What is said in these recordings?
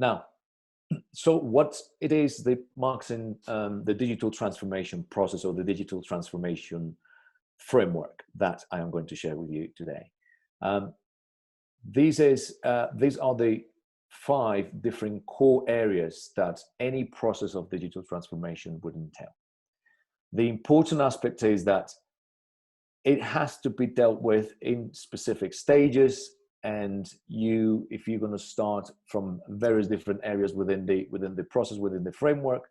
Now, so what it is, the marketing, the digital transformation process, or the digital transformation framework that I am going to share with you today. These are the 5 different core areas that any process of digital transformation would entail. The important aspect is that it has to be dealt with in specific stages, and if you're going to start from various different areas within the process, within the framework,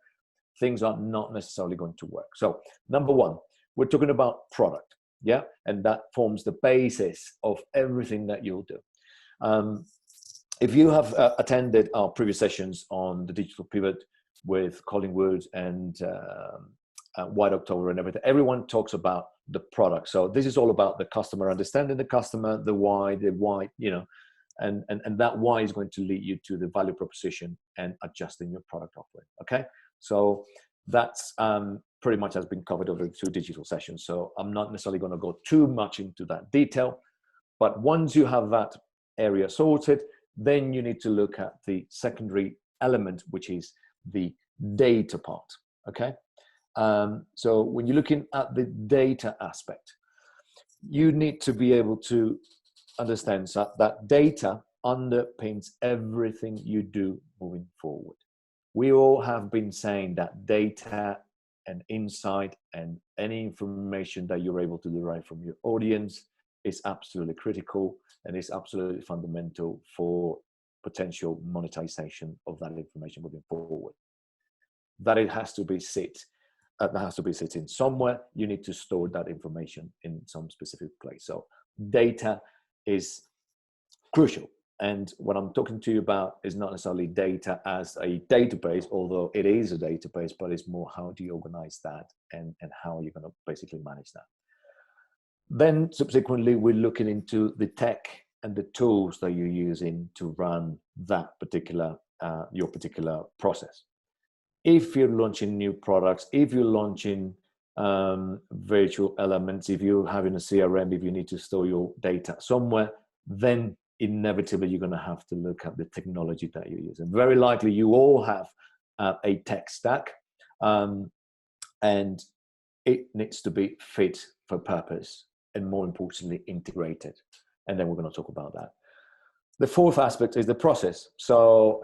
things are not necessarily going to work. So number 1, we're talking about product, yeah, and that forms the basis of everything that you'll do. If you have attended our previous sessions on the digital pivot with Collingwood and White October and everything, everyone talks about the product. So this is all about the customer, understanding the customer, the why, you know, and that why is going to lead you to the value proposition and adjusting your product offering. Okay, so that's pretty much has been covered over the 2 digital sessions. So I'm not necessarily going to go too much into that detail, but once you have that area sorted, then you need to look at the secondary element, which is the data part. Okay. So when you're looking at the data aspect, you need to be able to understand that data underpins everything you do moving forward. We all have been saying that data and insight and any information that you're able to derive from your audience is absolutely critical and is absolutely fundamental for potential monetization of that information moving forward. That it has to be sitting somewhere. You need to store that information in some specific place. So data is crucial. And what I'm talking to you about is not necessarily data as a database, although it is a database, but it's more how do you organize that and how you're going to basically manage that. Then subsequently, we're looking into the tech and the tools that you're using to run that particular, your particular process. If you're launching new products, if you're launching virtual elements, if you're having a CRM, if you need to store your data somewhere, then inevitably you're going to have to look at the technology that you use. And very likely you all have a tech stack, and it needs to be fit for purpose and, more importantly, integrated. And then we're going to talk about that. The 4th aspect is the process. So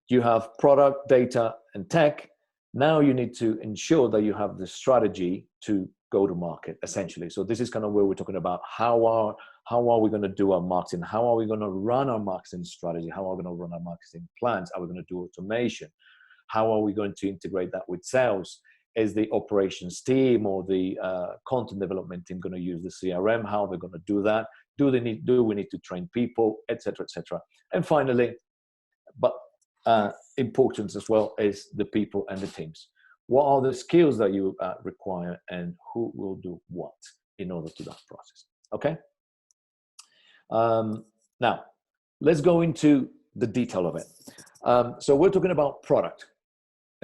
you have product, data, and tech. Now you need to ensure that you have the strategy to go to market, essentially. So this is kind of where we're talking about how are we going to do our marketing? How are we going to run our marketing strategy? How are we going to run our marketing plans? Are we going to do automation? How are we going to integrate that with sales? Is the operations team or the content development team going to use the CRM? How are they going to do that? Do we need to train people, etc., etc.? And finally, but importance as well, is the people and the teams. What are the skills that you require, and who will do what in order to that process? Okay. Now, let's go into the detail of it. So we're talking about product.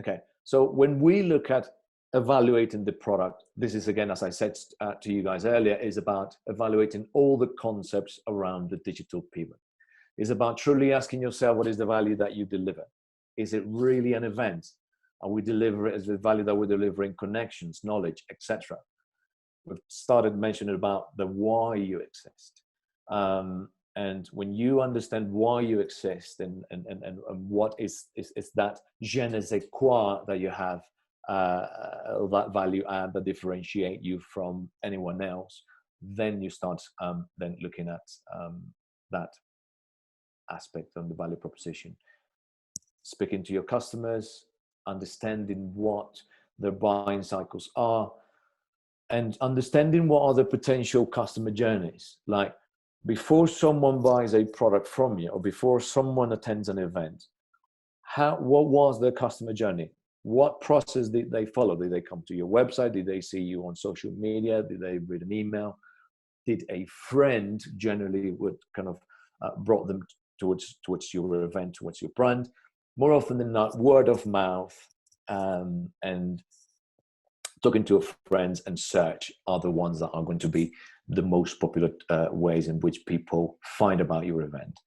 Okay. So when we look at evaluating the product, this is, again, as I said to you guys earlier, is about evaluating all the concepts around the digital pivot. It's about truly asking yourself, what is the value that you deliver? Is it really an event? Are we delivering as the value that we're delivering connections, knowledge, etc.? We've started mentioning about the why you exist. And when you understand why you exist and what is that je ne sais quoi that you have, that value add that differentiate you from anyone else, then you start then looking at that aspect on the value proposition. Speaking to your customers, understanding what their buying cycles are, and understanding what are the potential customer journeys. Like, before someone buys a product from you or before someone attends an event, what was their customer journey? What process did they follow? Did they come to your website? Did they see you on social media? Did they read an email? Did a friend generally would kind of brought them towards your event, towards your brand? More often than not, word of mouth and talking to friends and search are the ones that are going to be the most popular ways in which people find about your event.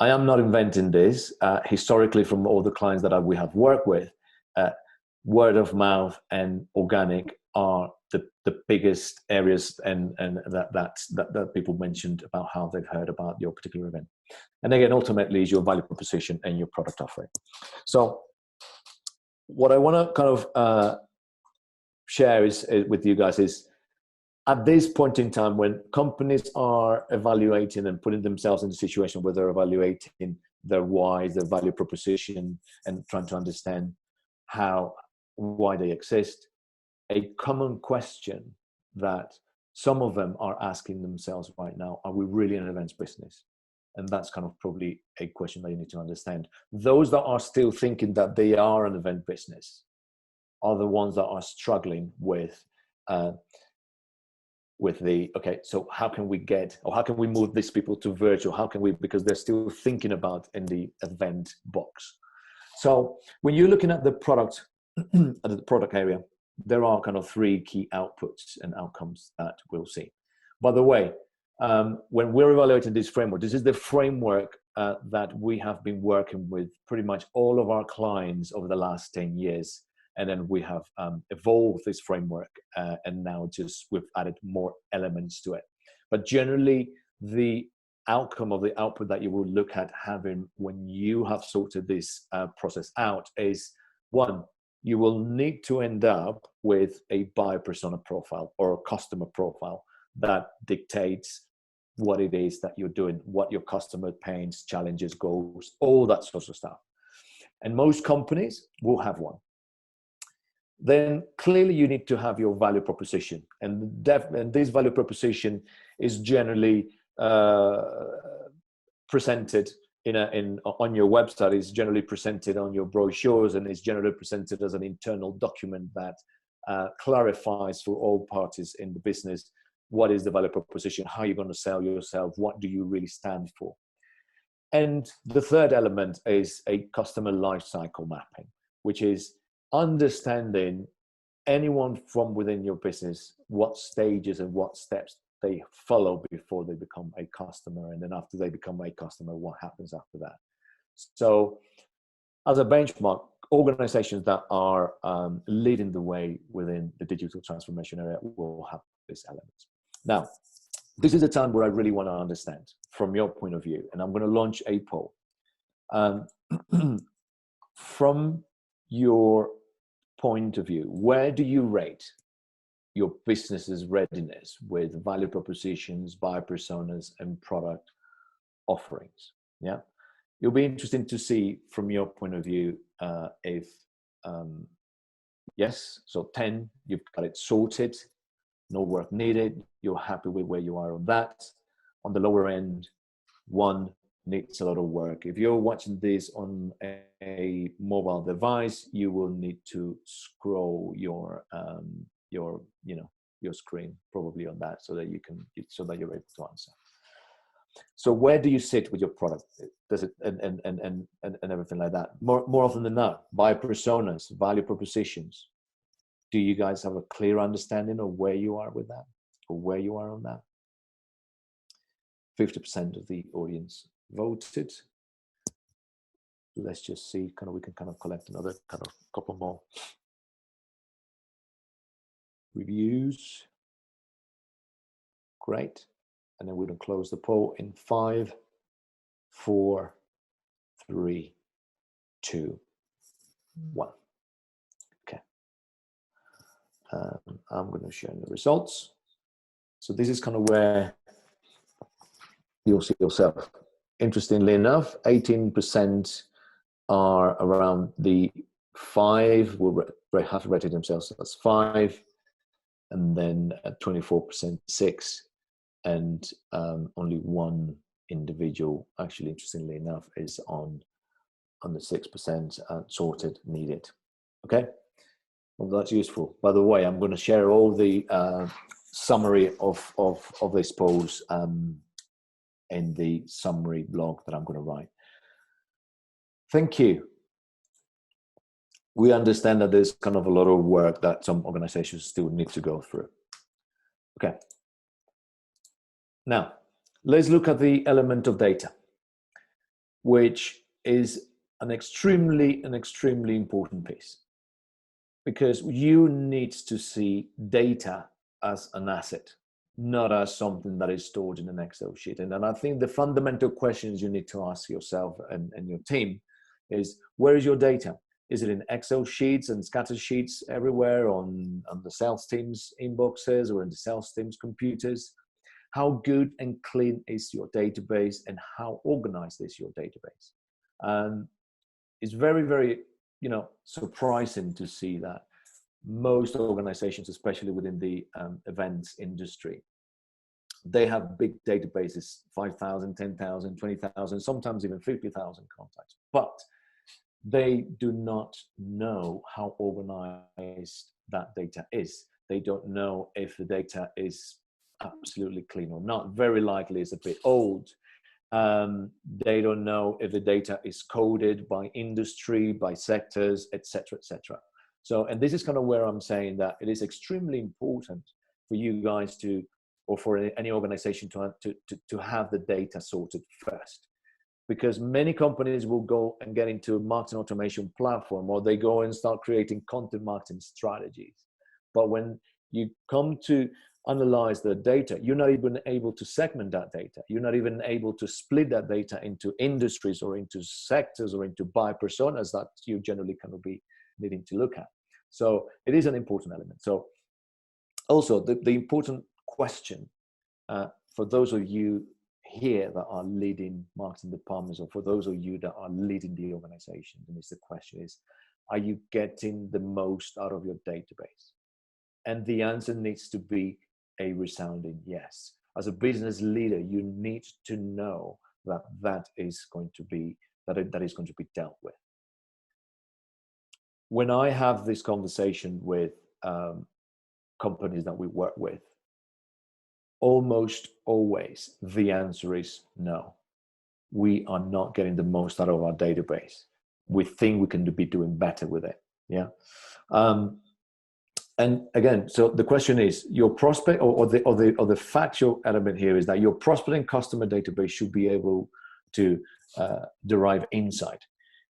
I am not inventing this. Historically, from all the clients that we have worked with, word of mouth and organic are the biggest areas, and that people mentioned about how they've heard about your particular event. And again, ultimately, is your value proposition and your product offering. So, what I want to kind of share is with you guys is, at this point in time, when companies are evaluating and putting themselves in a situation where they're evaluating their why, their value proposition, and trying to understand why they exist, a common question that some of them are asking themselves right now: are we really an events business? And that's kind of probably a question that you need to understand. Those that are still thinking that they are an event business are the ones that are struggling with the, okay, so how can we move these people to virtual? How can we, because they're still thinking about in the event box. So when you're looking at the product, at the product area, there are kind of three key outputs and outcomes that we'll see. By the way, when we're evaluating this framework, this is the framework that we have been working with pretty much all of our clients over the last 10 years. And then we have evolved this framework, and now we've added more elements to it. But generally, the outcome of the output that you will look at having when you have sorted this process out is, one, you will need to end up with a buyer persona profile or a customer profile that dictates what it is that you're doing, what your customer pains, challenges, goals, all that sort of stuff. And most companies will have one. Then clearly you need to have your value proposition, and this value proposition is generally presented on your website, is generally presented on your brochures, and is generally presented as an internal document that clarifies for all parties in the business what is the value proposition, how you're going to sell yourself, what do you really stand for. And the third element is a customer lifecycle mapping, which is understanding anyone from within your business, what stages and what steps they follow before they become a customer. And then after they become a customer, what happens after that? So as a benchmark, organizations that are leading the way within the digital transformation area will have these elements. Now, this is the time where I really want to understand from your point of view, and I'm going to launch a poll. From your point of view, where do you rate your business's readiness with value propositions, buyer personas, and product offerings? Yeah, it'll be interesting to see from your point of view if yes, so 10, you've got it sorted, no work needed, you're happy with where you are on that. On the lower end, 1 needs a lot of work. If you're watching this on a mobile device, you will need to scroll your screen probably on that so that you're able to answer. So where do you sit with your product? Does it and everything like that? More often than not, buyer personas, value propositions. Do you guys have a clear understanding of where you are with that, or where you are on that? 50% of the audience voted. Let's just see, we can collect another couple more reviews. Great. And then we're going to close the poll in 5, 4, 3, 2, 1. Okay. I'm going to share the results. So this is where you'll see yourself. Interestingly enough, 18% are around the 5, will have rated themselves as 5, and then 24% 6, and only 1 individual, actually, interestingly enough, is on the 6% sorted, needed. Okay, well, that's useful. By the way, I'm going to share all the summary of these polls in the summary blog that I'm going to write. Thank you. We understand that there's a lot of work that some organizations still need to go through. Okay. Now, let's look at the element of data. which is an extremely important piece, because you need to see data as an asset, not as something that is stored in an Excel sheet. And I think the fundamental questions you need to ask yourself and your team is, where is your data? Is it in Excel sheets and scatter sheets everywhere on the sales team's inboxes or in the sales team's computers? How good and clean is your database, and how organized is your database? It's very, surprising to see that most organizations, especially within the events industry, they have big databases, 5,000, 10,000, 20,000, sometimes even 50,000 contacts, but they do not know how organized that data is. They don't know if the data is absolutely clean or not. Very likely it's a bit old. They don't know if the data is coded by industry, by sectors, etc., etc. So, and this is kind of where I'm saying that it is extremely important for you guys to, or for any organization to have the data sorted first. Because many companies will go and get into a marketing automation platform, or they go and start creating content marketing strategies. But when you come to analyze the data, you're not even able to segment that data. You're not even able to split that data into industries or into sectors or into buyer personas that you generally kind of be needing to look at. So it is an important element. So also the important question for those of you here that are leading marketing departments, or for those of you that are leading the organization, and the question is, are you getting the most out of your database? And the answer needs to be a resounding yes. As a business leader, you need to know that is going to be dealt with. When I have this conversation with companies that we work with, almost always the answer is no. We are not getting the most out of our database. We think we can be doing better with it. Yeah. And again, so the question is, your prospect or the factual element here is that your prospect and customer database should be able to derive insight.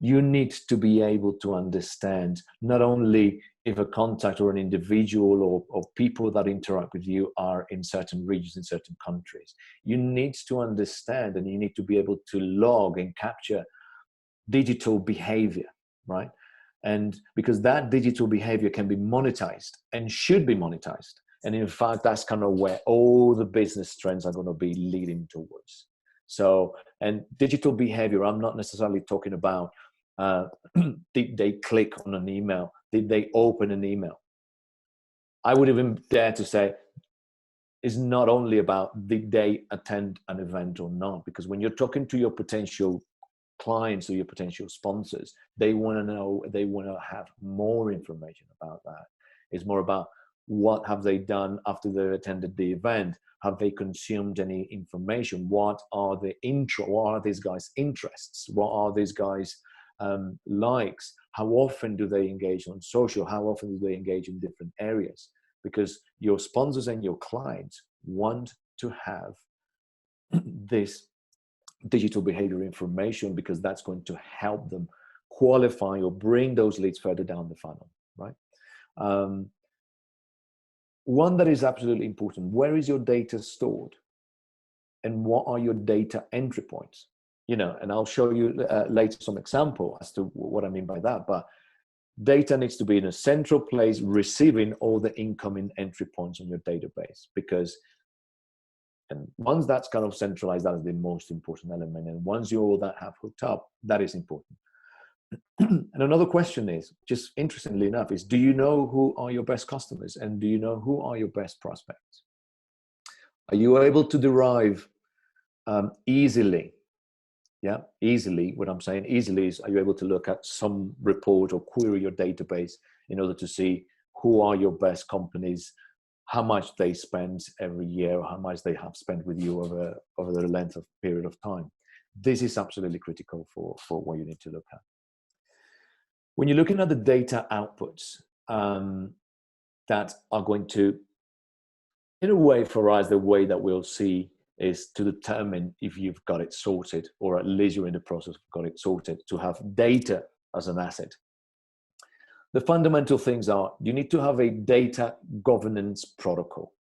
You need to be able to understand not only if a contact or an individual or people that interact with you are in certain regions, in certain countries. You need to understand, and you need to be able to log and capture digital behavior, right? And because that digital behavior can be monetized and should be monetized. And in fact, that's kind of where all the business trends are going to be leading towards. So, and digital behavior, I'm not necessarily talking about did they click on an email? Did they open an email? I would even dare to say it's not only about did they attend an event or not, because when you're talking to your potential clients or your potential sponsors, they want to know, they want to have more information about that. It's more about what have they done after they've attended the event? Have they consumed any information? What are these guys' interests? What are these guys' likes? How often do they engage on social? How often do they engage in different areas? Because your sponsors and your clients want to have this digital behavior information, because that's going to help them qualify or bring those leads further down the funnel, right? One that is absolutely important: where is your data stored, and what are your data entry points? You know, and I'll show you later some example as to what I mean by that. But data needs to be in a central place, receiving all the incoming entry points on your database, because and once that's kind of centralized, that is the most important element. And once you all that have hooked up, that is important. And another question is, just interestingly enough, is do you know who are your best customers, and do you know who are your best prospects? Are you able to derive easily? Yeah, easily. What I'm saying easily is, are you able to look at some report or query your database in order to see who are your best companies, how much they spend every year, or how much they have spent with you over the length of period of time? This is absolutely critical for what you need to look at. When you're looking at the data outputs that are going to, in a way, for us, the way that we'll see is to determine if you've got it sorted, or at least you're in the process of got it sorted, to have data as an asset. The fundamental things are, you need to have a data governance protocol.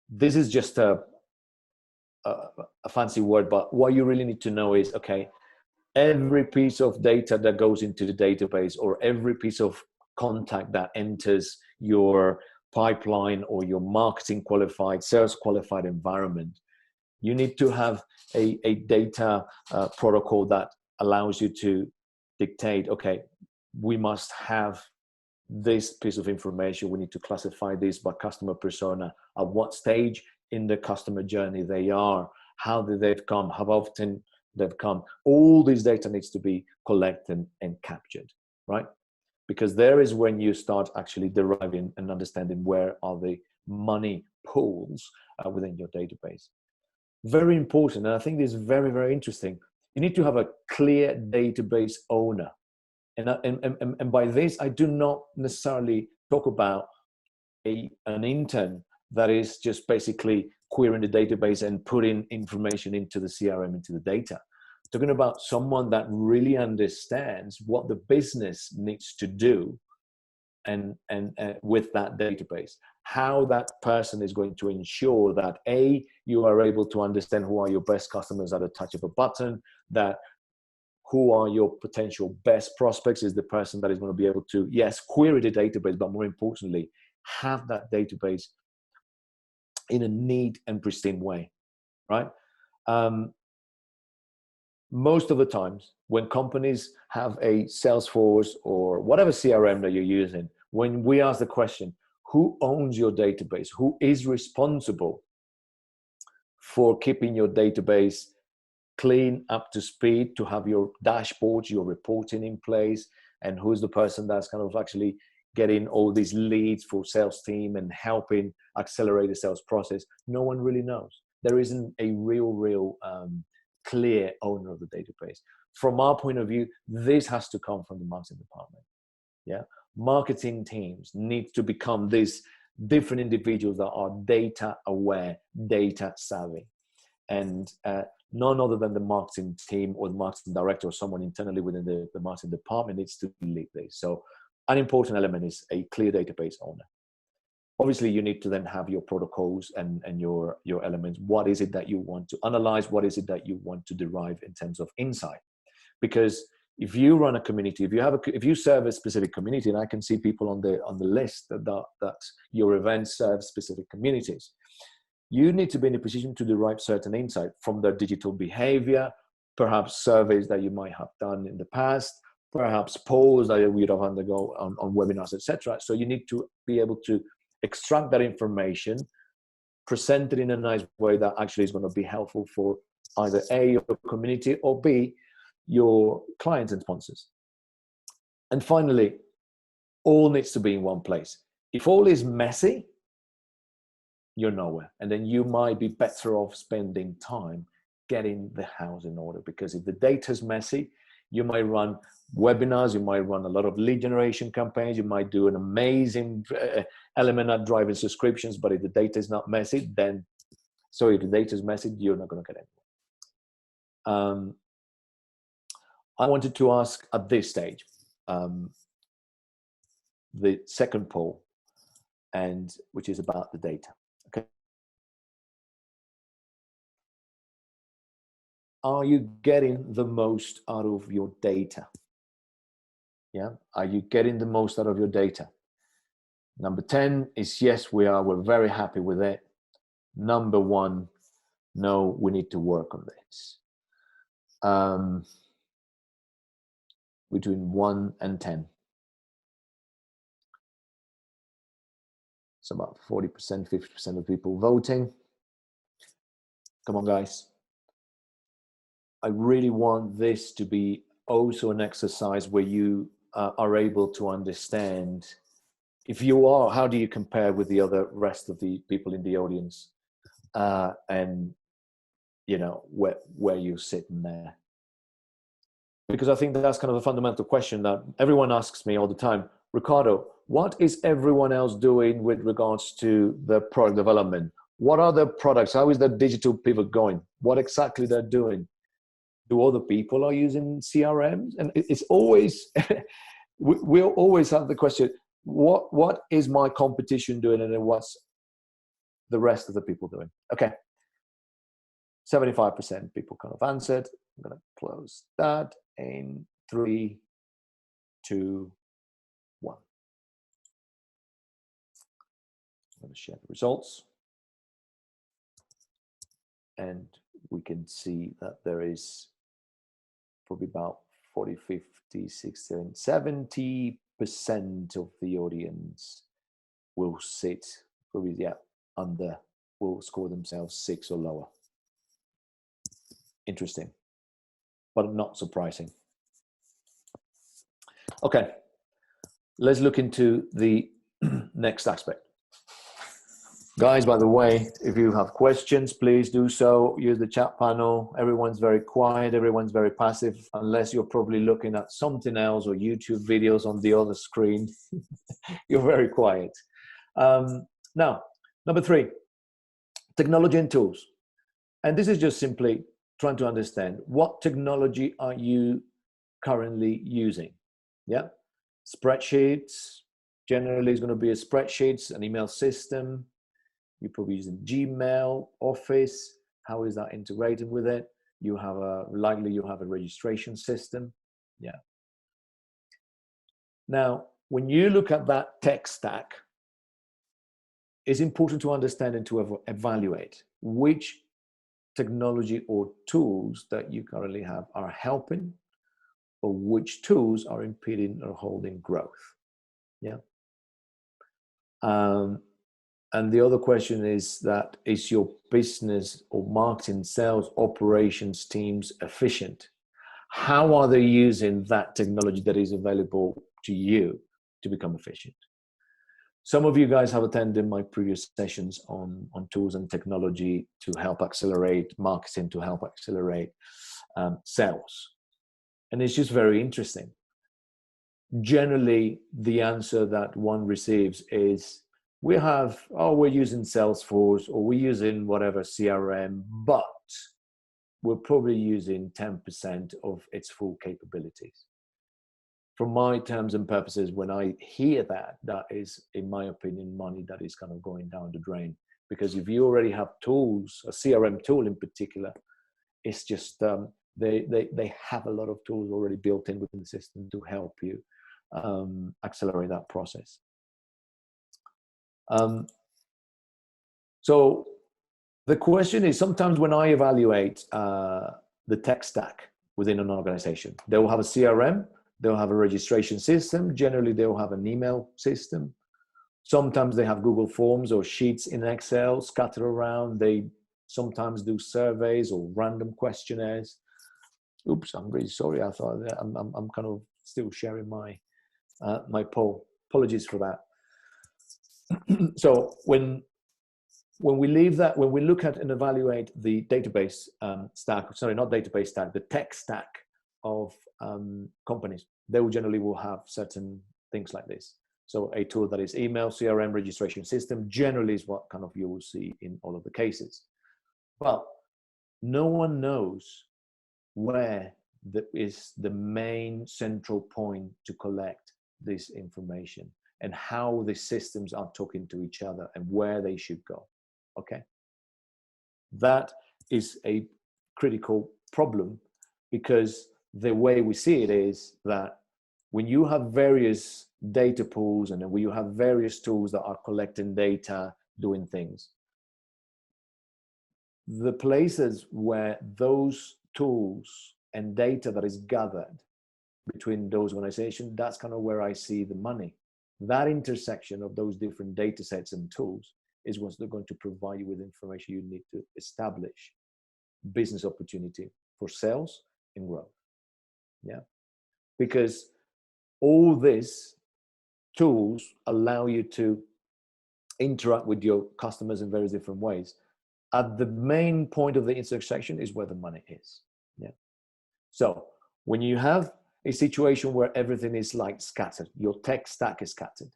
This is just a fancy word, but what you really need to know is, okay, every piece of data that goes into the database, or every piece of contact that enters your pipeline or your marketing qualified, sales qualified environment, you need to have a data protocol that allows you to dictate, okay, we must have this piece of information. We need to classify this by customer persona, at what stage in the customer journey they are, how did they come, how often they've come. All this data needs to be collected and captured, right? Because there is when you start actually deriving and understanding where are the money pools within your database. Very important, and I think this is very, very interesting. You need to have a clear database owner. And by this, I do not necessarily talk about an intern that is just basically querying the database and putting information into the CRM, into the data. I'm talking about someone that really understands what the business needs to do and with that database, how that person is going to ensure that A, you are able to understand who are your best customers at a touch of a button, that who are your potential best prospects is the person that is going to be able to, yes, query the database, but more importantly, have that database in a neat and pristine way, right? Most of the times when companies have a Salesforce or whatever CRM that you're using, when we ask the question, who owns your database? Who is responsible for keeping your database clean, up to speed, to have your dashboards, your reporting in place, and who's the person that's kind of actually getting all these leads for sales team and helping accelerate the sales process? No one really knows. There isn't a real clear owner of the database. From our point of view, this has to come from the marketing department. Yeah, marketing teams need to become these different individuals that are data aware, data savvy, and none other than the marketing team or the marketing director or someone internally within the marketing department needs to lead this. So an important element is a clear database owner. Obviously, you need to then have your protocols and your elements. What is it that you want to analyze? What is it that you want to derive in terms of insight? Because if you run a community, if you serve a specific community, and I can see people on the list that your events serve specific communities, you need to be in a position to derive certain insight from their digital behavior, perhaps surveys that you might have done in the past, perhaps polls that you would have undergo on webinars, etc. So you need to be able to extract that information, present it in a nice way that actually is going to be helpful for either A, your community, or B, your clients and sponsors. And finally, all needs to be in one place. If all is messy, you're nowhere. And then you might be better off spending time getting the house in order, because if the data is messy, you might run webinars, you might run a lot of lead generation campaigns, you might do an amazing element at driving subscriptions, but if the data is not messy, then, sorry, if the data is messy, you're not going to get anywhere. I wanted to ask at this stage, the second poll, and which is about the data. Okay. Are you getting the most out of your data? Yeah. Are you getting the most out of your data? Number 10 is yes, we are. We're very happy with it. Number 1, no, we need to work on this. Between 1 and 10. It's about 40%, 50% of people voting. Come on, guys. I really want this to be also an exercise where you are able to understand, if you are, how do you compare with the other rest of the people in the audience, and you know where you sit in there. Because I think that's kind of a fundamental question that everyone asks me all the time. Ricardo, what is everyone else doing with regards to the product development? What are their products? How is their digital pivot going? What exactly they're doing? Do other people are using CRMs? And it's always, we'll always have the question, what is my competition doing, and then what's the rest of the people doing? Okay, 75% people kind of answered. I'm going to close that in 3, 2, 1. I'm going to share the results. And we can see that there is probably about 40, 50, 60, 70% of the audience will sit, probably, under, will score themselves 6 or lower. Interesting, but not surprising. Okay, let's look into the next aspect. Guys, by the way, if you have questions, please do so. Use the chat panel. Everyone's very quiet. Everyone's very passive, unless you're probably looking at something else or YouTube videos on the other screen. You're very quiet. Now, number 3, technology and tools. And this is just simply trying to understand, what technology are you currently using? Yeah, spreadsheets. Generally, it's going to be a spreadsheets, an email system. You're probably using Gmail, Office. How is that integrating with it? You have likely you have a registration system. Yeah. Now, when you look at that tech stack, it's important to understand and to evaluate which technology or tools that you currently have are helping, or which tools are impeding or holding growth. Yeah. And the other question is that, is your business or marketing, sales, operations teams efficient? How are they using that technology that is available to you to become efficient? Some of you guys have attended my previous sessions on tools and technology to help accelerate marketing, to help accelerate sales. And it's just very interesting. Generally, the answer that one receives is, we're using Salesforce, or we're using whatever CRM, but we're probably using 10% of its full capabilities. From my terms and purposes, when I hear that, that is, in my opinion, money that is kind of going down the drain. Because if you already have tools, a CRM tool in particular, it's just, they have a lot of tools already built in within the system to help you accelerate that process. So the question is, sometimes when I evaluate the tech stack within an organization, they will have a CRM, they'll have a registration system. Generally, they'll have an email system. Sometimes they have Google Forms or sheets in Excel scattered around. They sometimes do surveys or random questionnaires. Oops, I'm really sorry. I thought that I'm kind of still sharing my my poll. Apologies for that. So when we leave that, when we look at and evaluate the database stack, sorry, not database stack, the tech stack of companies, they will generally have certain things like this. So a tool that is email, CRM, registration system, generally is what kind of you will see in all of the cases. But no one knows where is the main central point to collect this information, and how the systems are talking to each other and where they should go. Okay, that is a critical problem, because the way we see it is that when you have various data pools and when you have various tools that are collecting data, doing things, the places where those tools and data that is gathered between those organizations, that's kind of where I see the money. That intersection of those different data sets and tools is what's going to provide you with information you need to establish business opportunity for sales and growth. Yeah, because all these tools allow you to interact with your customers in various different ways. At the main point of the intersection is where the money is. Yeah. So when you have a situation where everything is like scattered, your tech stack is scattered,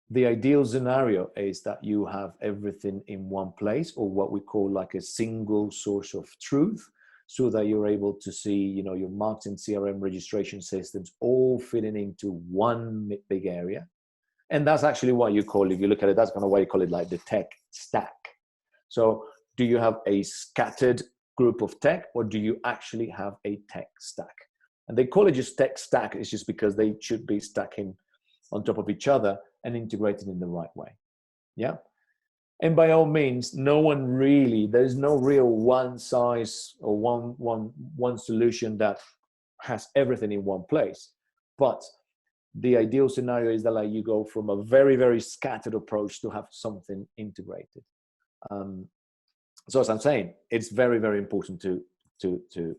The ideal scenario is that you have everything in one place, or what we call like a single source of truth, so that you're able to see, you know, your marketing, CRM, registration systems all fitting into one big area. And that's actually what you call, if you look at it, that's kind of why you call it like the tech stack. So do you have a scattered group of tech, or do you actually have a tech stack? And they call it just tech stack. It's just because they should be stacking on top of each other and integrated in the right way. Yeah. And by all means, no one really, there's no real one size or one solution that has everything in one place. But the ideal scenario is that like you go from a very, very scattered approach to have something integrated. So as I'm saying, it's very, very important to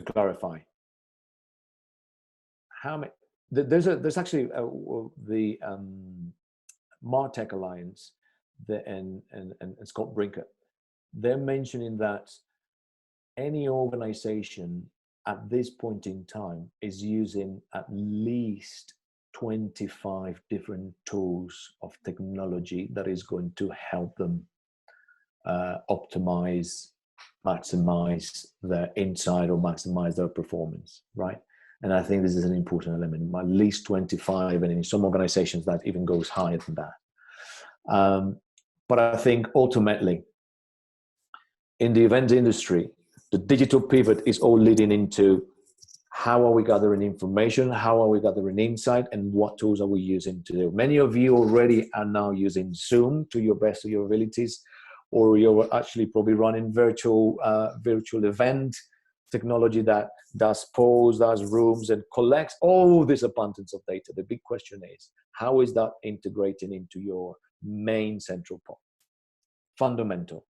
clarify how many. There's actually the Martech Alliance and Scott Brinker. They're mentioning that any organization at this point in time is using at least 25 different tools of technology that is going to help them optimize, maximize their insight, or maximize their performance, right? And I think this is an important element, at least 25, and in some organizations that even goes higher than that. But I think ultimately, in the event industry, the digital pivot is all leading into how are we gathering information, how are we gathering insight, and what tools are we using to do. Many of you already are now using Zoom to your best of your abilities, or you're actually probably running virtual event technology that does polls, does rooms, and collects all this abundance of data. The big question is, how is that integrating into your main central point? Fundamental.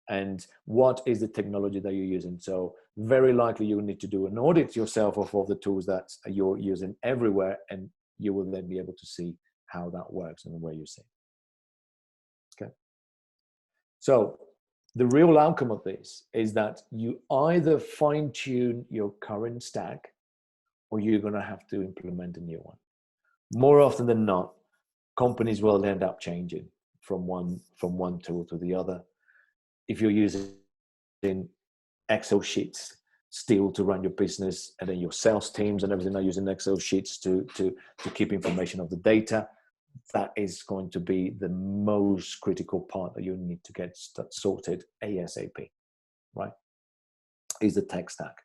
And what is the technology that you're using? So very likely you will need to do an audit yourself of all the tools that you're using everywhere, and you will then be able to see how that works and where you see. Okay. So the real outcome of this is that you either fine tune your current stack, or you're going to have to implement a new one. More often than not, companies will end up changing from one tool to the other. If you're using Excel sheets still to run your business, and then your sales teams and everything are using Excel sheets to keep information of the data, that is going to be the most critical part that you need to get sorted ASAP, right? Is the tech stack.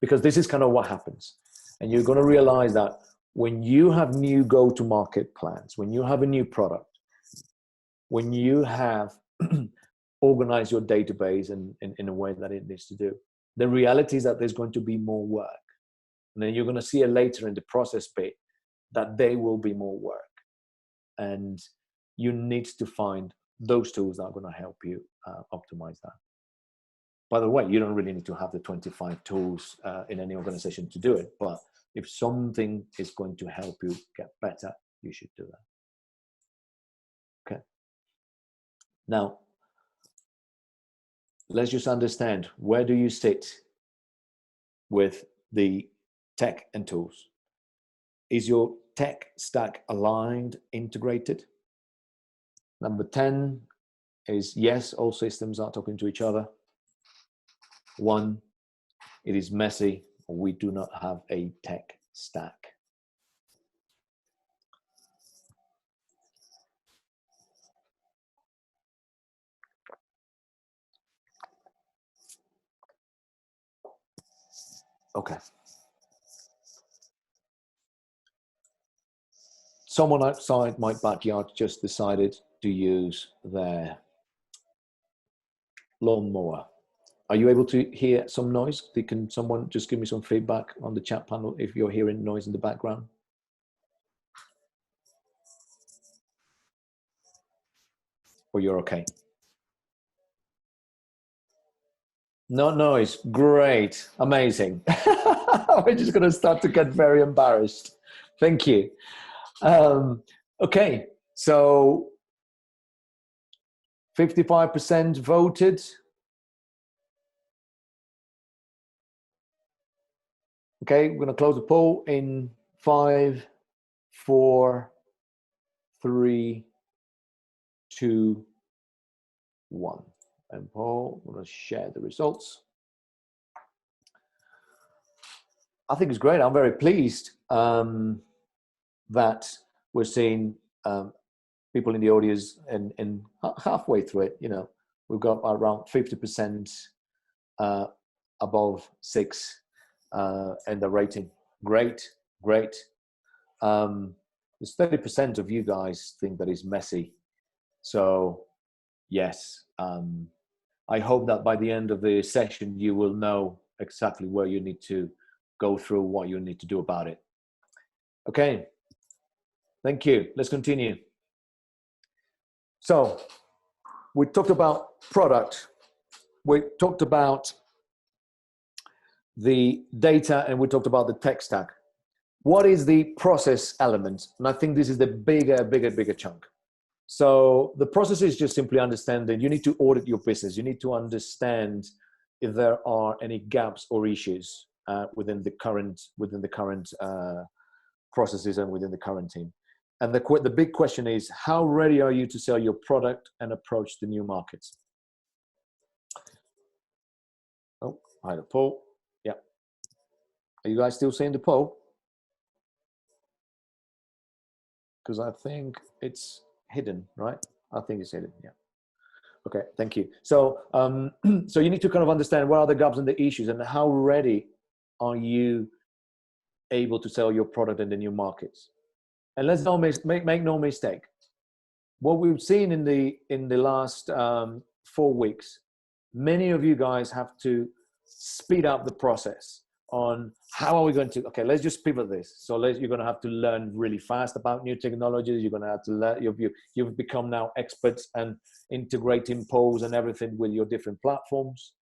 Because this is kind of what happens. And you're going to realize that when you have new go-to-market plans, when you have a new product, when you have organized your database in a way that it needs to do, the reality is that there's going to be more work. And then you're going to see it later in the process bit that there will be more work. And you need to find those tools that are going to help you optimize that. By the way, you don't really need to have the 25 tools in any organization to do it. But if something is going to help you get better, you should do that. Okay. Now, let's just understand, where do you sit with the tech and tools? Is your tech stack aligned, integrated? Number 10 is yes, all systems are talking to each other. 1, it is messy, or we do not have a tech stack. Okay. Someone outside my backyard just decided to use their lawnmower. Are you able to hear some noise? Can someone just give me some feedback on the chat panel if you're hearing noise in the background? Or you're okay? No noise. Great. Amazing. We're just going to start to get very embarrassed. Thank you. Okay. So 55% voted. Okay. We're going to close the poll in 5, 4, 3, 2, 1. And Paul, I'm going to share the results. I think it's great. I'm very pleased that we're seeing people in the audience and halfway through it, you know, we've got around 50% above 6 and the rating. Great. There's 30% of you guys think that it's messy. So yes, I hope that by the end of the session, you will know exactly where you need to go through, what you need to do about it. Okay, thank you. Let's continue. So we talked about product. We talked about the data, and we talked about the tech stack. What is the process element? And I think this is the bigger chunk. So the process is just simply understanding. You need to audit your business. You need to understand if there are any gaps or issues within the current processes and within the current team. And the big question is, how ready are you to sell your product and approach the new markets? Oh, hi, the poll. Yeah. Are you guys still seeing the poll? Because I think it's hidden, right? I think it's hidden, yeah. Okay, thank you. So, so you need to kind of understand what are the gaps and the issues, and how ready are you able to sell your product in the new markets. And let's make no mistake. What we've seen in the last 4 weeks, many of you guys have to speed up the process on how are we going to, okay, let's just pivot this. So you're going to have to learn really fast about new technologies. You're going to have to learn, you've become now experts and integrating polls and everything with your different platforms.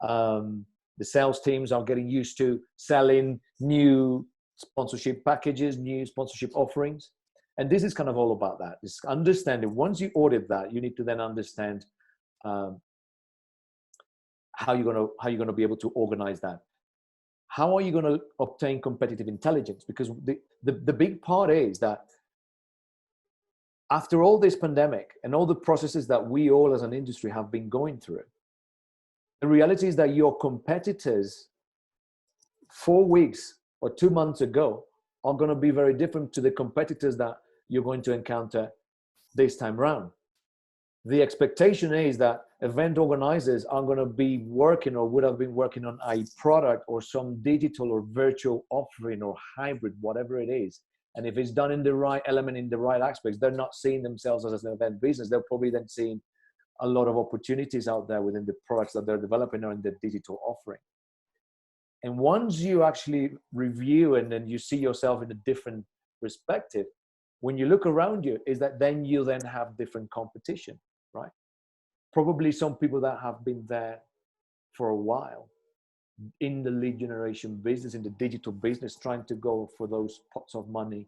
The sales teams are getting used to selling new sponsorship packages, new sponsorship offerings. And this is kind of all about that. It's understanding, once you audit that, you need to then understand how you're going to be able to organize that. How are you going to obtain competitive intelligence? Because the big part is that after all this pandemic and all the processes that we all as an industry have been going through, the reality is that your competitors 4 weeks or 2 months ago are going to be very different to the competitors that you're going to encounter this time around. The expectation is that event organizers are going to be working or would have been working on a product or some digital or virtual offering or hybrid, whatever it is. And if it's done in the right element, in the right aspects, they're not seeing themselves as an event business. They're probably then seeing a lot of opportunities out there within the products that they're developing or in the digital offering. And once you actually review and then you see yourself in a different perspective, when you look around you, is that then you then have different competition, right? Probably some people that have been there for a while in the lead generation business, in the digital business, trying to go for those pots of money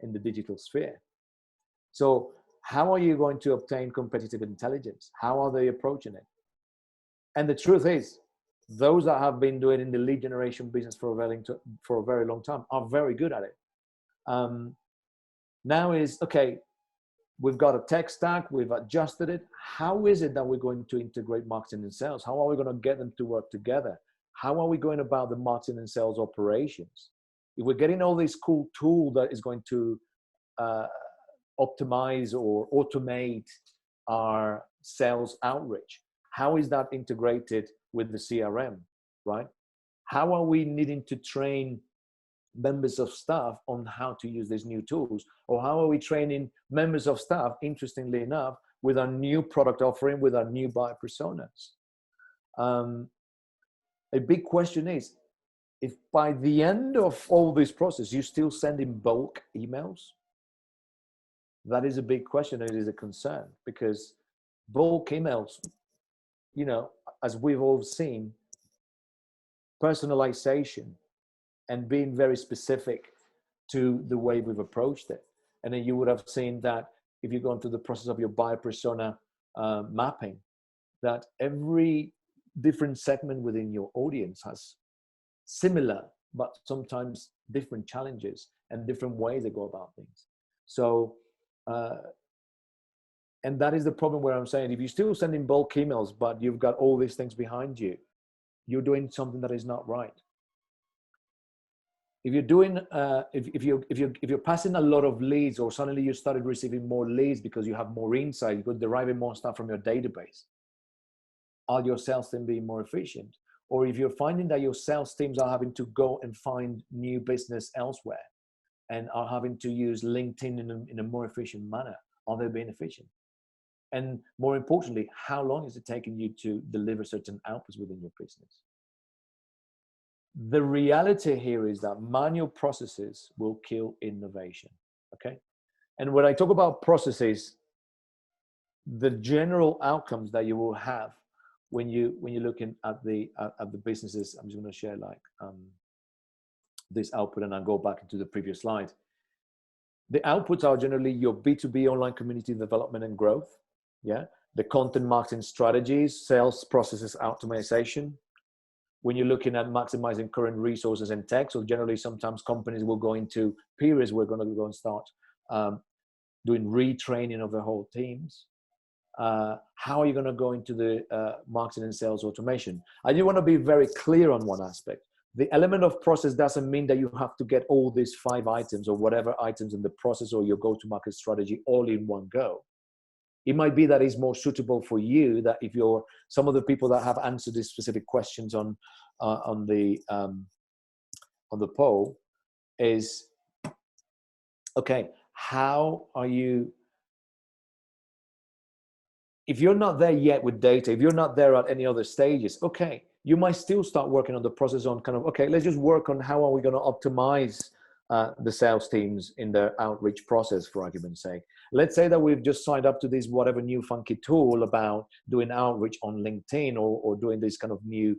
in the digital sphere. So how are you going to obtain competitive intelligence? How are they approaching it? And the truth is, those that have been doing in the lead generation business for a very long time are very good at it. Now is, okay, we've got a tech stack, we've adjusted it. How is it that we're going to integrate marketing and sales? How are we going to get them to work together? How are we going about the marketing and sales operations? If we're getting all this cool tool that is going to optimize or automate our sales outreach, how is that integrated with the CRM, right? How are we needing to train members of staff on how to use these new tools? Or how are we training members of staff, interestingly enough, with our new product offering, with our new buyer personas? A big question is, if by the end of all this process, you still sending bulk emails, that is a big question, and it is a concern, because bulk emails, you know, as we've all seen, personalization and being very specific to the way we've approached it. And then you would have seen that if you go into the process of your buyer persona mapping, that every different segment within your audience has similar, but sometimes different challenges and different ways they go about things. So And that is the problem where I'm saying, if you're still sending bulk emails, but you've got all these things behind you, you're doing something that is not right. If you're doing, if you're passing a lot of leads, or suddenly you started receiving more leads because you have more insight, you're deriving more stuff from your database, are your sales team being more efficient? Or if you're finding that your sales teams are having to go and find new business elsewhere and are having to use LinkedIn in a more efficient manner, are they being efficient? And more importantly, how long is it taking you to deliver certain outputs within your business? The reality here is that manual processes will kill innovation, okay? And when I talk about processes, the general outcomes that you will have when you're looking at the businesses, I'm just going to share this output, and I'll go back into the previous slide. The outputs are generally your B2B online community development and growth, yeah, the content marketing strategies, sales processes optimization. When you're looking at maximizing current resources and tech, so generally sometimes companies will go into periods we're going to go and start doing retraining of the whole teams. How are you going to go into the marketing and sales automation? I do want to be very clear on one aspect. The element of process doesn't mean that you have to get all these 5 items or whatever items in the process or your go-to-market strategy all in one go. It might be that it's more suitable for you, that if you're some of the people that have answered these specific questions on the poll is, okay, how are you, if you're not there yet with data, if you're not there at any other stages, okay, you might still start working on the process on kind of, okay, let's just work on how are we going to optimize the sales teams in their outreach process, for argument's sake. Let's say that we've just signed up to this whatever new funky tool about doing outreach on LinkedIn, or doing this kind of new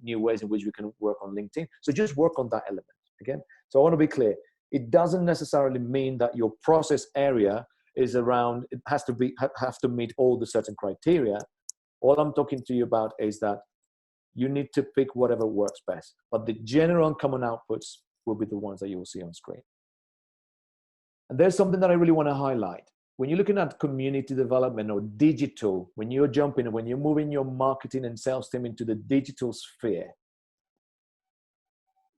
ways in which we can work on LinkedIn. So just work on that element again. So I want to be clear. It doesn't necessarily mean that your process area is around, it has to meet all the certain criteria. All I'm talking to you about is that you need to pick whatever works best, but the general common outputs will be the ones that you will see on screen. And there's something that I really want to highlight. When you're looking at community development or digital, when you're moving your marketing and sales team into the digital sphere,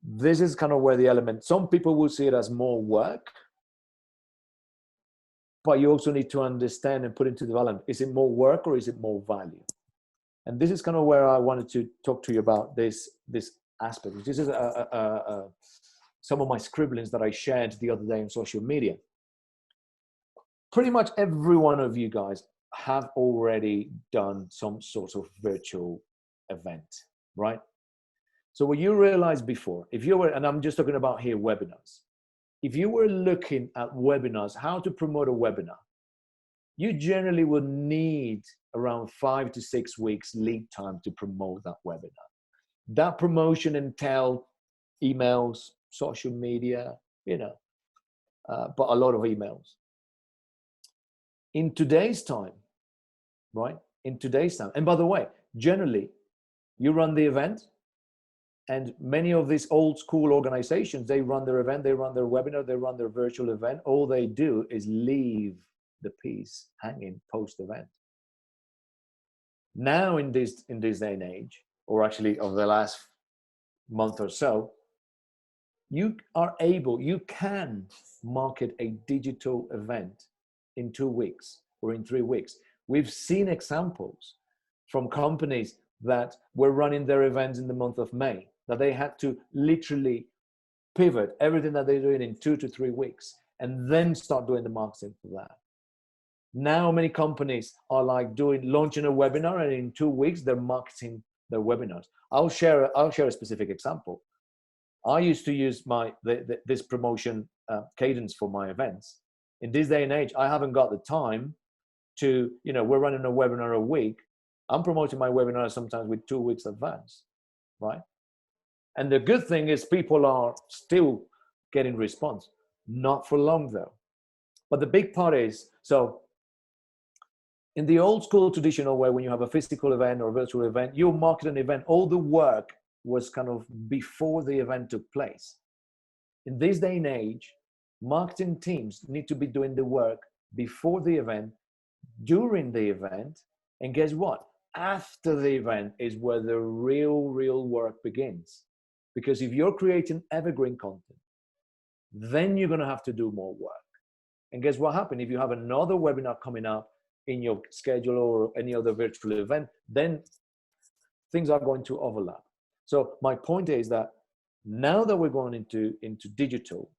this is kind of where the element, some people will see it as more work, but you also need to understand and put into development, is it more work or is it more value? And this is kind of where I wanted to talk to you about this aspect. This is some of my scribblings that I shared the other day on social media. Pretty much every one of you guys have already done some sort of virtual event, right? So what you realized before, if you were, and I'm just talking about here webinars, if you were looking at webinars, how to promote a webinar, you generally would need around 5 to 6 weeks lead time to promote that webinar. That promotion entails emails, social media, but a lot of emails. In today's time, right? In today's time, and by the way, generally, you run the event, and many of these old school organizations, they run their event, they run their webinar, they run their virtual event. All they do is leave the piece hanging post-event. Now in this day and age, or actually over the last month or so, you can market a digital event in 2 weeks or in 3 weeks. We've seen examples from companies that were running their events in the month of May, that they had to literally pivot everything that they're doing in 2 to 3 weeks and then start doing the marketing for that. Now many companies are like launching a webinar, and in 2 weeks they're marketing their webinars. I'll share a specific example. I used to use this promotion cadence for my events. In this day and age, I haven't got the time to, we're running a webinar a week. I'm promoting my webinar sometimes with 2 weeks advance, right? And the good thing is people are still getting response. Not for long though. But the big part is, so in the old school traditional way, when you have a physical event or a virtual event, you market an event, all the work was kind of before the event took place. In this day and age, marketing teams need to be doing the work before the event during the event. And guess what? After the event is where the real work begins. Because if you're creating evergreen content, then you're going to have to do more work. And guess what happens? If you have another webinar coming up in your schedule or any other virtual event, then things are going to overlap. So my point is that now that we're going into digital,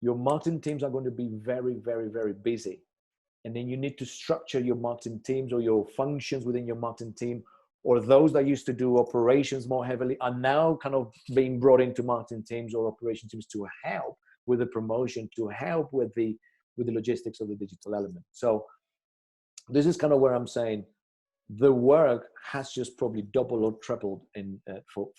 your marketing teams are going to be very, very, very busy. And then you need to structure your marketing teams or your functions within your marketing team, or those that used to do operations more heavily are now kind of being brought into marketing teams or operation teams to help with the promotion, to help with the logistics of the digital element. So this is kind of where I'm saying the work has just probably doubled or tripled in for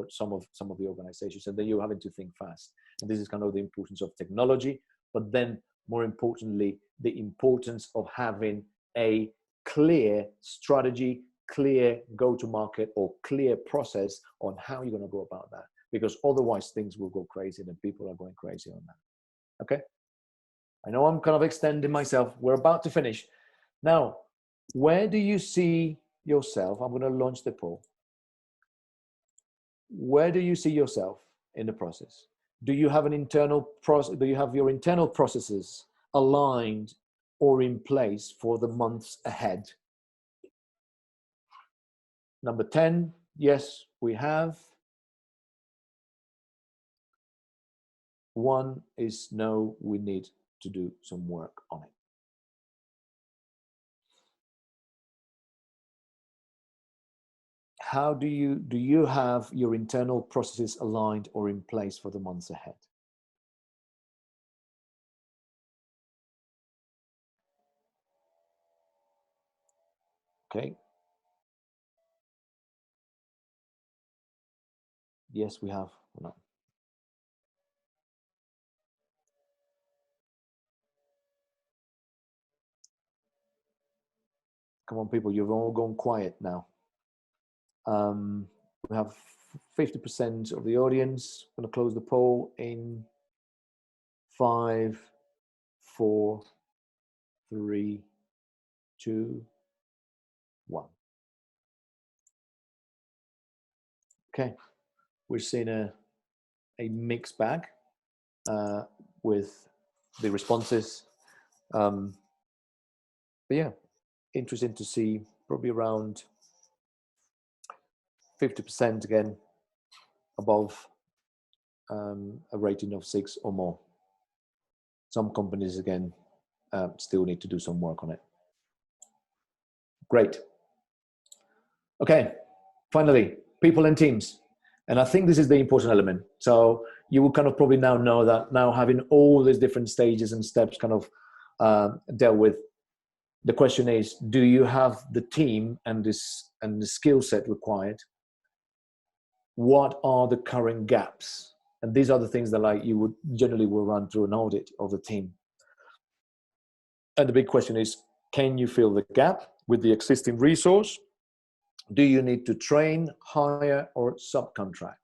some of the organizations, and then you're having to think fast. And this is kind of the importance of technology, but then more importantly, the importance of having a clear strategy, clear go-to-market, or clear process on how you're going to go about that. Because otherwise things will go crazy and people are going crazy on that. Okay? I know I'm kind of extending myself. We're about to finish. Now, where do you see yourself? I'm going to launch the poll. Where do you see yourself in the process? Do you have an internal process? Do you have your internal processes aligned or in place for the months ahead? Number 10, yes, we have. 1 is no, we need to do some work on it. How do you have your internal processes aligned or in place for the months ahead? Okay. Yes, we have. No. Come on, people, you've all gone quiet now. We have 50% of the audience. I'm going to close the poll in 5, 4, 3, 2, 1. Okay, we're seeing a mixed bag with the responses. But yeah, interesting to see probably around 50% again above a rating of 6 or more. Some companies again still need to do some work on it. Great. Okay, finally, people and teams. And I think this is the important element. So you will kind of probably now know that now having all these different stages and steps kind of dealt with, the question is, do you have the team and the skill set required? What are the current gaps? And these are the things that like you would generally will run through an audit of the team. And the big question is, can you fill the gap with the existing resource? Do you need to train, hire, or subcontract?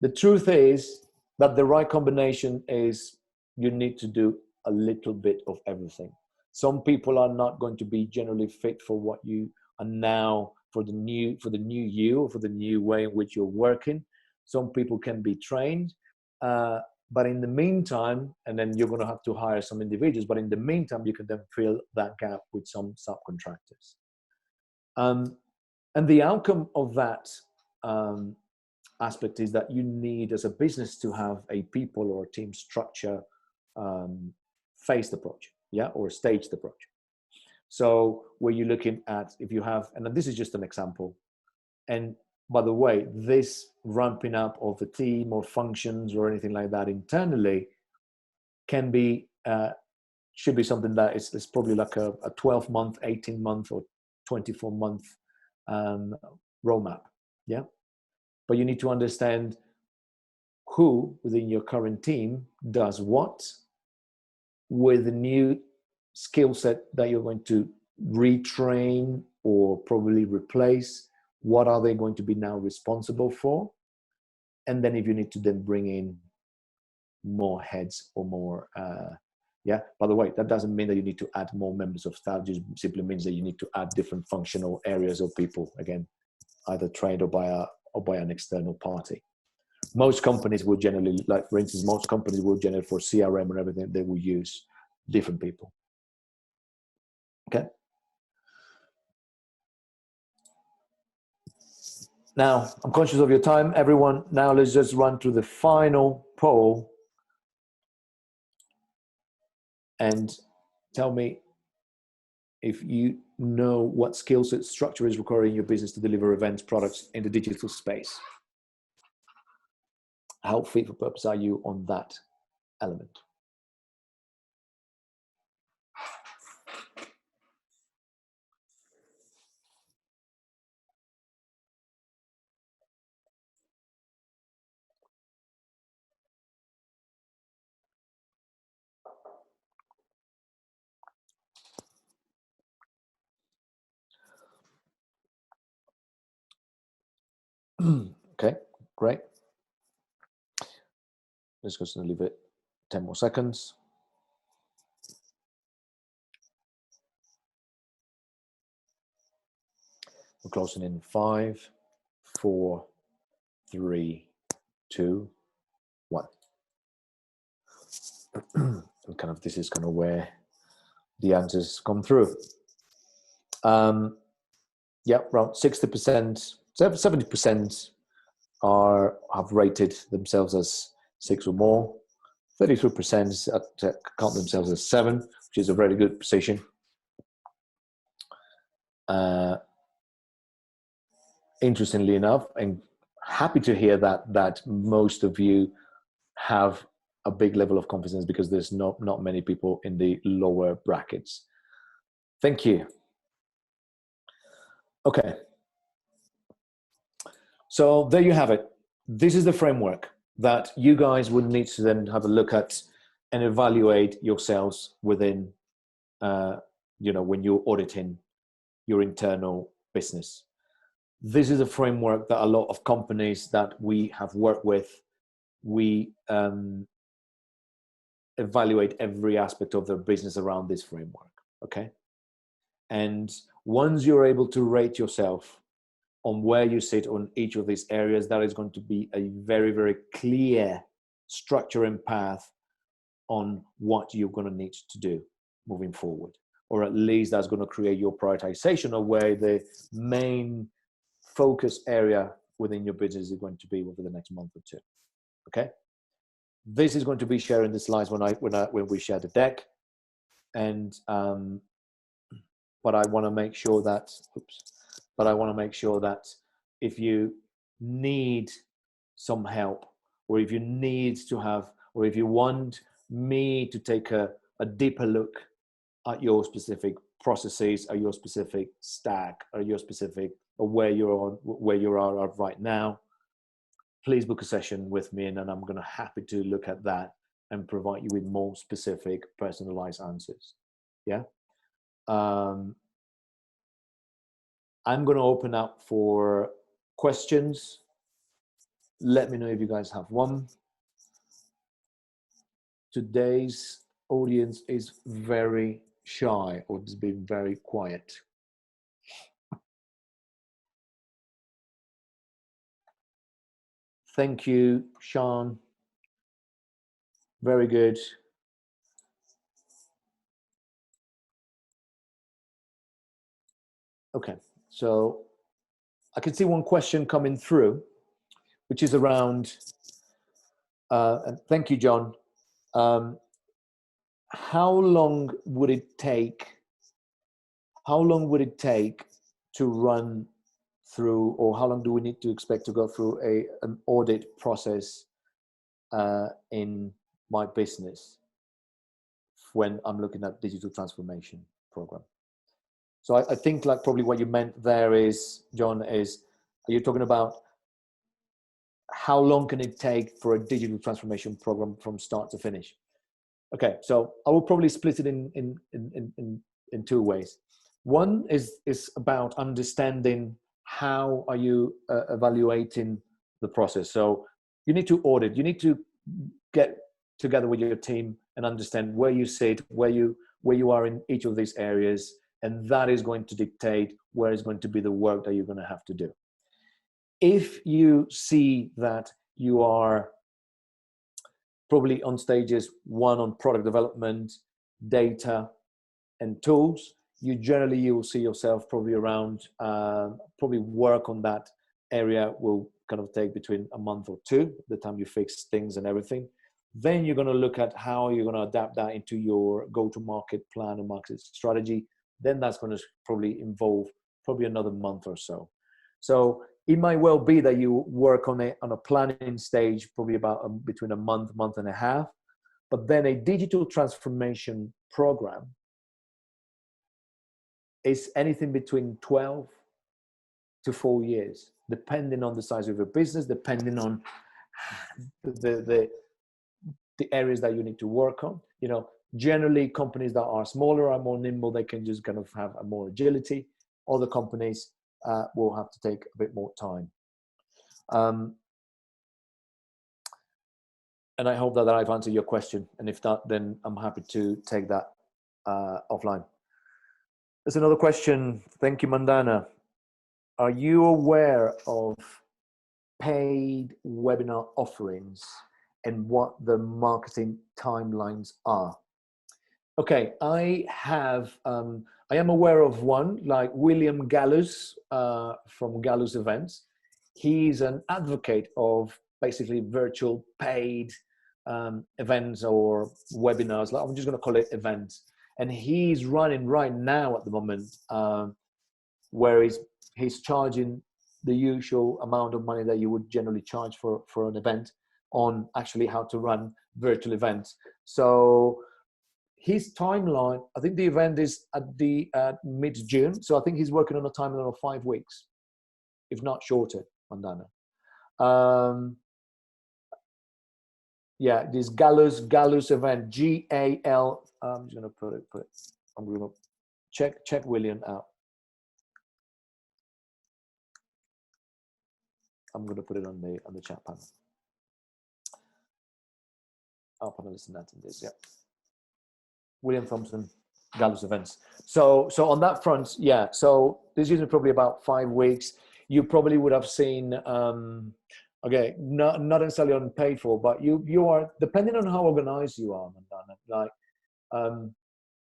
The truth is that the right combination is you need to do a little bit of everything. Some people are not going to be generally fit for what you are now, for the new you, or for the new way in which you're working. Some people can be trained, but in the meantime, and then you're going to have to hire some individuals, but in the meantime, you can then fill that gap with some subcontractors. And the outcome of that aspect is that you need, as a business, to have a people or a team structure phased approach, yeah, or a staged approach. So where you're looking at, if you have, and this is just an example, and by the way, this ramping up of the team or functions or anything like that internally can be, should be something that is probably like a 12-month, 18-month, or 24-month roadmap, yeah? But you need to understand who within your current team does what with the new skill set that you're going to retrain or probably replace. What are they going to be now responsible for? And then if you need to then bring in more heads or more Yeah. By the way, that doesn't mean that you need to add more members of staff. Just simply means that you need to add different functional areas of people. Again, either trained or by an external party. Most companies will generally, like for instance, most companies will generally for CRM and everything, they will use different people. Okay. Now, I'm conscious of your time, everyone. Now let's just run through the final poll and tell me if you know what skill set structure is required in your business to deliver events, products in the digital space. How fit for purpose are you on that element? Okay, great. Let's just leave it 10 more seconds. We're closing in 5, 4, 3, 2, 1. And kind of this is kind of where the answers come through. Yeah, around 60%, 70% have rated themselves as 6 or more. 33% count themselves as 7, which is a very good position. Interestingly enough, and happy to hear that most of you have a big level of confidence, because there's not many people in the lower brackets. Thank you. Okay. So there you have it. This is the framework that you guys would need to then have a look at and evaluate yourselves within, when you're auditing your internal business. This is a framework that a lot of companies that we have worked with, we evaluate every aspect of their business around this framework, okay? And once you're able to rate yourself on where you sit on each of these areas, that is going to be a very, very clear structure and path on what you're going to need to do moving forward. Or at least that's going to create your prioritization of where the main focus area within your business is going to be over the next month or two. Okay? This is going to be sharing the slides when we share the deck. And but I want to make sure that if you need some help, or if you need to have, or if you want me to take a deeper look at your specific processes, or your specific stack, or your specific, or where you are right now, please book a session with me, and then I'm going to happy to look at that and provide you with more specific, personalized answers. Yeah. I'm going to open up for questions. Let me know if you guys have one. Today's audience is very shy, or it's been very quiet. Thank you, Sean. Very good. Okay, so I can see one question coming through, which is around, and thank you, John. How long would it take to run through, or how long do we need to expect to go through an audit process in my business when I'm looking at digital transformation program? So I think like probably what you meant there is, John, are you talking about how long can it take for a digital transformation program from start to finish? Okay, so I will probably split it in two ways. One is about understanding how are you together with your team and understand where you sit, where you are in each of these areas, and that is going to dictate where is going to be the work that you're going to have to do. If you see that you are probably on stages one on product development, data, and tools, you will see yourself probably around, probably work on that area will kind of take between a month or two, the time you fix things and everything. Then you're going to look at how you're going to adapt that into your go-to-market plan and market strategy. Then that's going to probably involve probably another month or so. So it might well be that you work on a planning stage, probably about between a month and a half. But then a digital transformation program is anything between 12 to 4 years, depending on the size of your business, depending on the areas that you need to work on. You know, generally companies that are smaller are more nimble. They can just kind of have a more agility. Other companies will have to take a bit more time. And I hope that I've answered your question. And if not, then I'm happy to take that offline. There's another question. Thank you, Mandana. Are you aware of paid webinar offerings and what the marketing timelines are? Okay, I am aware of one, like William Gallus from Gallus Events. He's an advocate of basically virtual paid events or webinars. I'm just going to call it events. And he's running right now at the moment where he's charging the usual amount of money that you would generally charge for an event on actually how to run virtual events. So his timeline, I think the event is at mid-June. So I think he's working on a timeline of 5 weeks, if not shorter, Mandana. Yeah, this Gallus event, G-A-L. I'm just going to put it. I'm going to check William out. I'm going to put it on the chat panel. Our panelists and attendees, yeah. William Thompson, Gallus Events. So on that front, yeah. So this is probably about 5 weeks. You probably would have seen. Okay, not necessarily unpaid for, but you are, depending on how organized you are, Mandana, like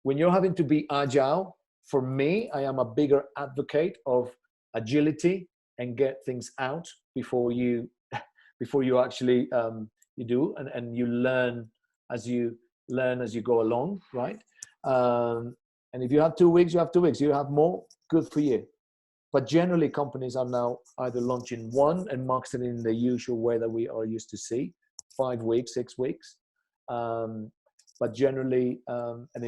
when you're having to be agile, for me, I am a bigger advocate of agility and get things out before you actually you do, and you learn as you go along, right? And if you have 2 weeks, you have 2 weeks. You have more, good for you. But generally, companies are now either launching one and marketing in the usual way that we are used to see, 5 weeks, 6 weeks. But generally, but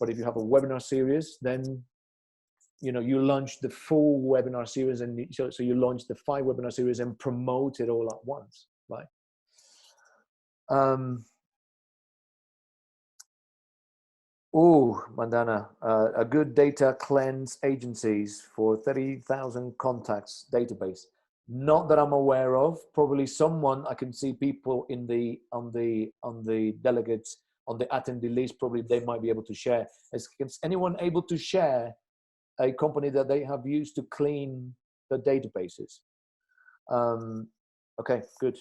if you have a webinar series, then you launch the full webinar series, and so you launch the 5 webinar series and promote it all at once, right? Oh, Mandana, a good data cleanse agencies for 30,000 contacts database. Not that I'm aware of. Probably someone, I can see people on the delegates, on the attendee list. Probably they might be able to share. Is anyone able to share a company that they have used to clean the databases? Okay, good.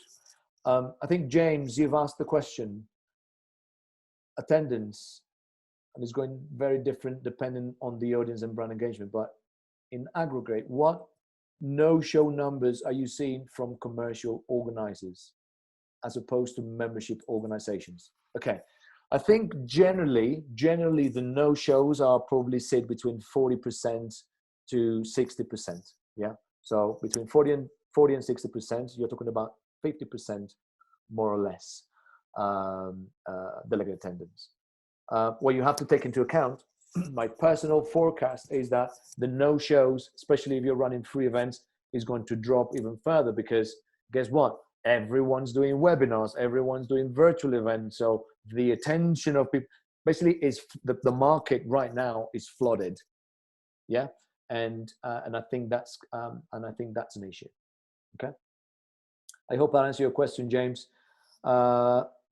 I think James, you've asked the question. Attendance. And it's going very different depending on the audience and brand engagement. But in aggregate, what no-show numbers are you seeing from commercial organizers as opposed to membership organizations? Okay, I think generally the no-shows are probably sit between 40% to 60%. Yeah, so between 40 and 60%, you're talking about 50% more or less delegate attendance. What you have to take into account, my personal forecast is that the no-shows, especially if you're running free events, is going to drop even further, because guess what? Everyone's doing webinars, everyone's doing virtual events. So the attention of people basically is the market right now is flooded. Yeah. And I think that's an issue. Okay. I hope that answers your question, James.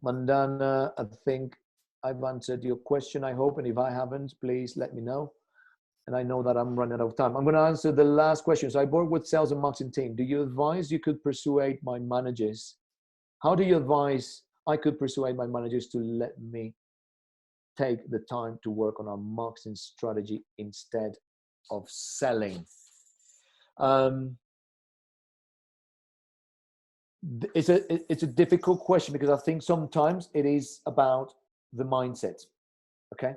Mandana, I think I've answered your question, I hope. And if I haven't, please let me know. And I know that I'm running out of time. I'm going to answer the last question. So I work with sales and marketing team. Do you advise you could persuade my managers? How do you advise I could persuade my managers to let me take the time to work on our marketing strategy instead of selling? It's a difficult question because I think sometimes it is about the mindset. Okay.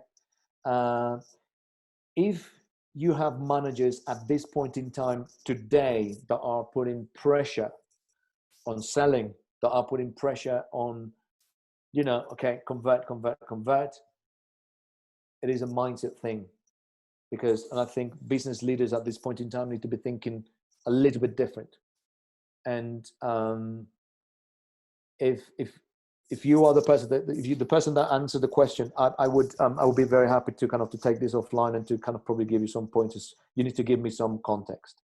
If you have managers at this point in time today that are putting pressure on selling, that are putting pressure on, okay, convert. It is a mindset thing and I think business leaders at this point in time need to be thinking a little bit different. And if you are the person that answered the question, I would be very happy to to take this offline and to probably give you some pointers. You need to give me some context.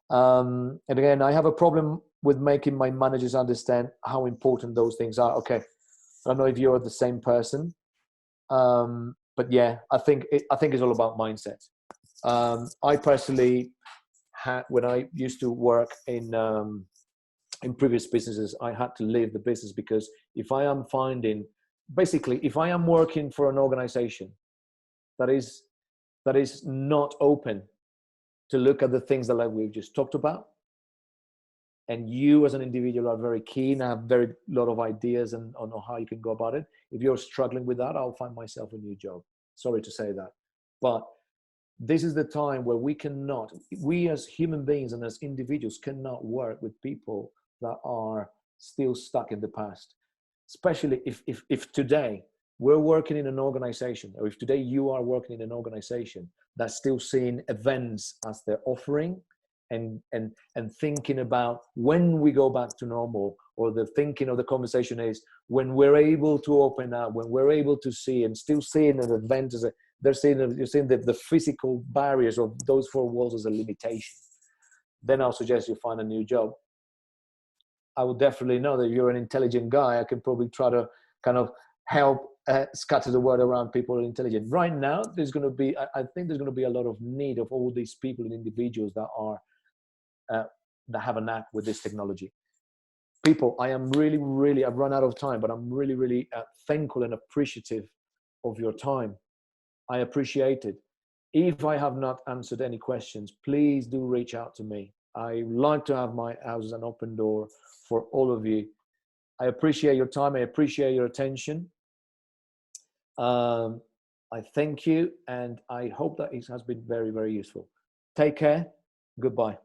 And again, I have a problem with making my managers understand how important those things are. Okay, I don't know if you're the same person, but yeah, I think it's all about mindset. I personally when I used to work in previous businesses, I had to leave the business because if I am working for an organization that is not open to look at the things that we've just talked about, and you as an individual are very keen, have very lot of ideas on how you can go about it. If you're struggling with that, I'll find myself a new job. Sorry to say that, but this is the time where we as human beings and as individuals cannot work with people that are still stuck in the past, especially if today we're working in an organization, or if today you are working in an organization that's still seeing events as their offering and thinking about when we go back to normal, or the thinking of the conversation is when we're able to open up, when we're able to see, and still seeing an event as you're seeing the physical barriers of those four walls as a limitation, then I'll suggest you find a new job. I would definitely know that you're an intelligent guy. I can probably try to help scatter the word around people who are intelligent. Right now, I think there's going to be a lot of need of all these people and individuals that have a knack with this technology. People, I am really, I've run out of time, but I'm really thankful and appreciative of your time. I appreciate it. If I have not answered any questions, please do reach out to me. I like to have my house as an open door for all of you. I appreciate your time. I appreciate your attention. I thank you, and I hope that it has been very, very useful. Take care. Goodbye.